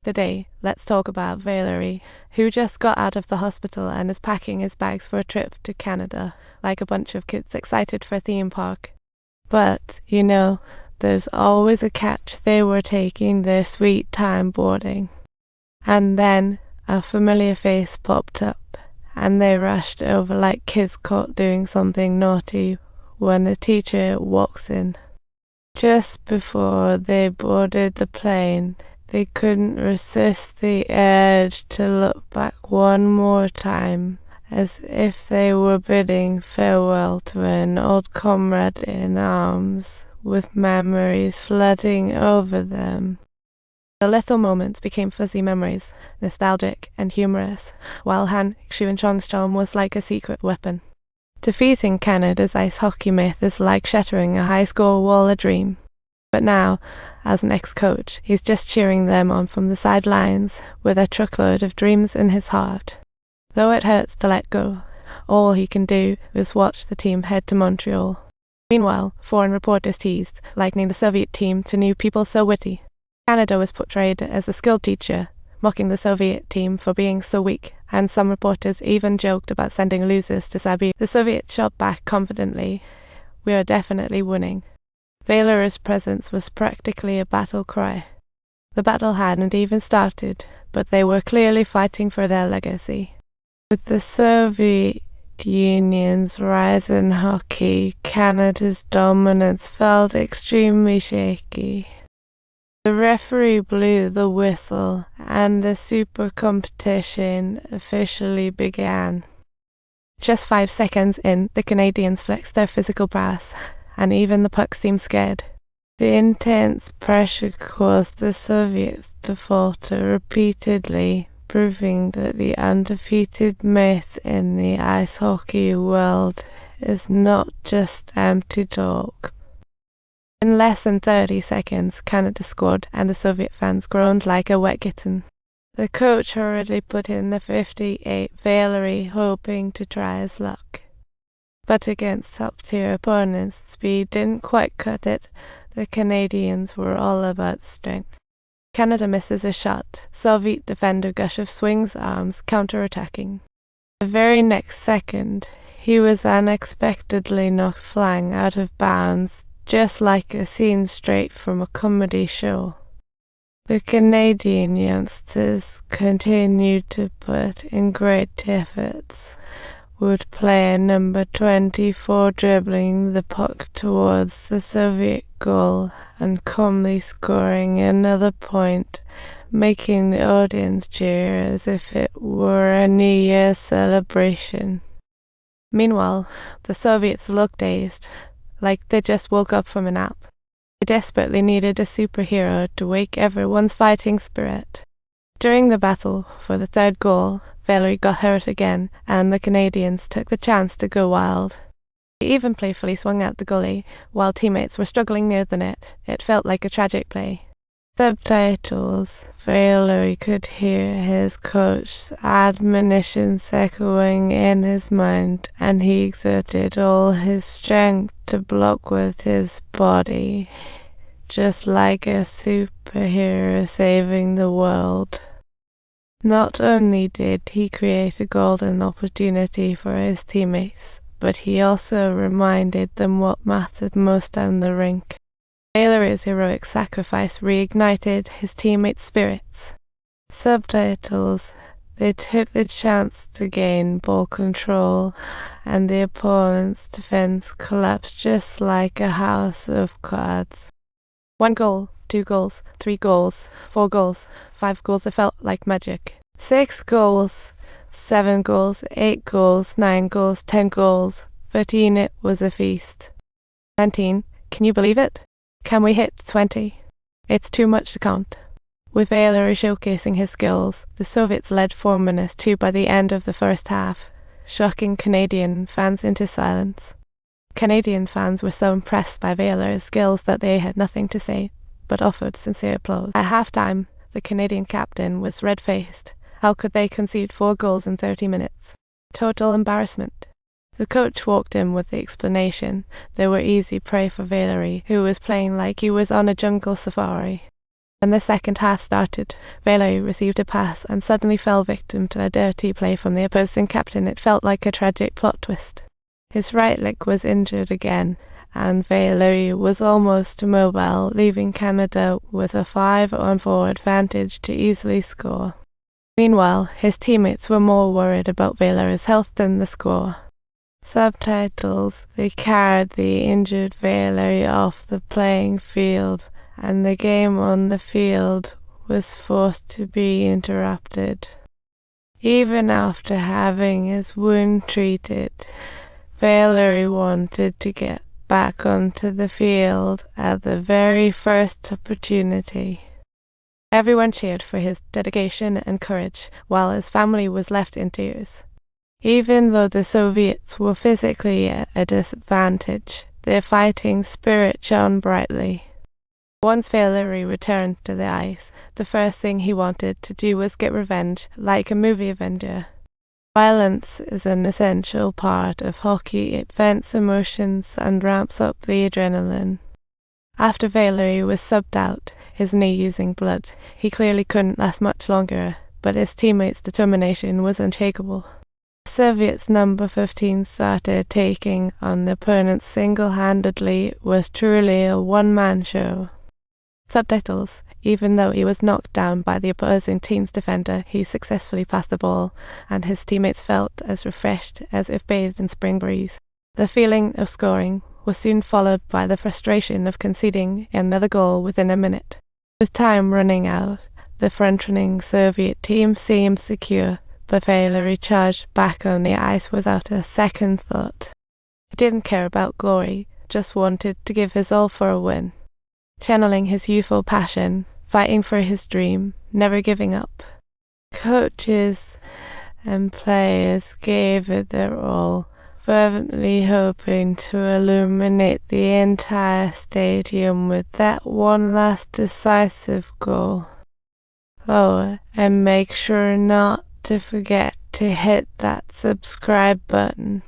Today, let's talk about Valery, who just got out of the hospital and is packing his bags for a trip to Canada, like a bunch of kids excited for a theme park. But, there's always a catch. They were taking their sweet time boarding. And then a familiar face popped up, and they rushed over like kids caught doing something naughty when the teacher walks in. Just before they boarded the plane, they couldn't resist the urge to look back one more time, as if they were bidding farewell to an old comrade in arms, with memories flooding over them. The little moments became fuzzy memories, nostalgic and humorous, while Han Xuanchong's was like a secret weapon. Defeating Canada's ice hockey myth is like shattering a high-score wall of dream. But now, as an ex-coach, he's just cheering them on from the sidelines with a truckload of dreams in his heart. Though it hurts to let go, all he can do is watch the team head to Montreal. Meanwhile, foreign reporters teased, likening the Soviet team to new people so witty. Canada was portrayed as a skilled teacher, mocking the Soviet team for being so weak, and some reporters even joked about sending losers to Siberia. The Soviets shot back confidently, "We are definitely winning." Valery's presence was practically a battle cry. The battle hadn't even started, but they were clearly fighting for their legacy. With the Soviet Union's rise in hockey, Canada's dominance felt extremely shaky. The referee blew the whistle, and the super competition officially began. Just 5 seconds in, the Canadians flexed their physical prowess, and even the puck seemed scared. The intense pressure caused the Soviets to falter repeatedly, proving that the undefeated myth in the ice hockey world is not just empty talk. In less than 30 seconds, Canada scored, and the Soviet fans groaned like a wet kitten. The coach hurriedly put in the 58 Valery, hoping to try his luck. But against top-tier opponents, speed didn't quite cut it. The Canadians were all about strength. Canada misses a shot. Soviet defender Gushov swings arms, counterattacking. The very next second, he was unexpectedly knocked flying out of bounds, just like a scene straight from a comedy show. The Canadian youngsters continued to put in great efforts. Would player number 24 dribbling the puck towards the Soviet goal and calmly scoring another point, making the audience cheer as if it were a New Year's celebration. Meanwhile, the Soviets looked dazed, like they just woke up from a nap. They desperately needed a superhero to wake everyone's fighting spirit. During the battle for the third goal, Valery got hurt again, and the Canadians took the chance to go wild. He even playfully swung at the goalie, while teammates were struggling near the net. It felt like a tragic play. Subtitles. Valery could hear his coach's admonitions echoing in his mind, and he exerted all his strength to block with his body, just like a superhero saving the world. Not only did he create a golden opportunity for his teammates, but he also reminded them what mattered most on the rink. Valery's heroic sacrifice reignited his teammates' spirits. Subtitles. They took the chance to gain ball control, and the opponent's defense collapsed just like a house of cards. 1 goal, 2 goals, 3 goals, 4 goals, 5 goals. It felt like magic. 6 goals, 7 goals, 8 goals, 9 goals, 10 goals. 13, it was a feast. 19, can you believe it? Can we hit 20? It's too much to count. With Valery showcasing his skills, the Soviets led 4-2 by the end of the first half, shocking Canadian fans into silence. Canadian fans were so impressed by Valery's skills that they had nothing to say, but offered sincere applause. At halftime, the Canadian captain was red-faced. How could they concede 4 goals in 30 minutes? Total embarrassment. The coach walked in with the explanation. They were easy prey for Valery, who was playing like he was on a jungle safari. When the second half started, Valery received a pass and suddenly fell victim to a dirty play from the opposing captain. It felt like a tragic plot twist. His right leg was injured again, and Valery was almost immobile, leaving Canada with a 5-on-4 advantage to easily score. Meanwhile, his teammates were more worried about Valery's health than the score. Subtitles: They carried the injured Valery off the playing field, and the game on the field was forced to be interrupted. Even after having his wound treated, Valery wanted to get back onto the field at the very first opportunity. Everyone cheered for his dedication and courage, while his family was left in tears. Even though the Soviets were physically at a disadvantage, their fighting spirit shone brightly. Once Valery returned to the ice, the first thing he wanted to do was get revenge, like a movie Avenger. Violence is an essential part of hockey. It vents emotions and ramps up the adrenaline. After Valery was subbed out, his knee oozing blood, he clearly couldn't last much longer, but his teammates' determination was unshakable. The Soviets' number 15 started taking on the opponents single-handedly. It was truly a one-man show. Subtitles: Even though he was knocked down by the opposing team's defender, he successfully passed the ball, and his teammates felt as refreshed as if bathed in spring breeze. The feeling of scoring was soon followed by the frustration of conceding another goal within a minute. With time running out, the front-running Soviet team seemed secure, but Valery charged back on the ice without a second thought. He didn't care about glory, just wanted to give his all for a win. Channeling his youthful passion, fighting for his dream, never giving up. Coaches and players gave it their all, fervently hoping to illuminate the entire stadium with that one last decisive goal. Oh, and make sure not to forget to hit that subscribe button.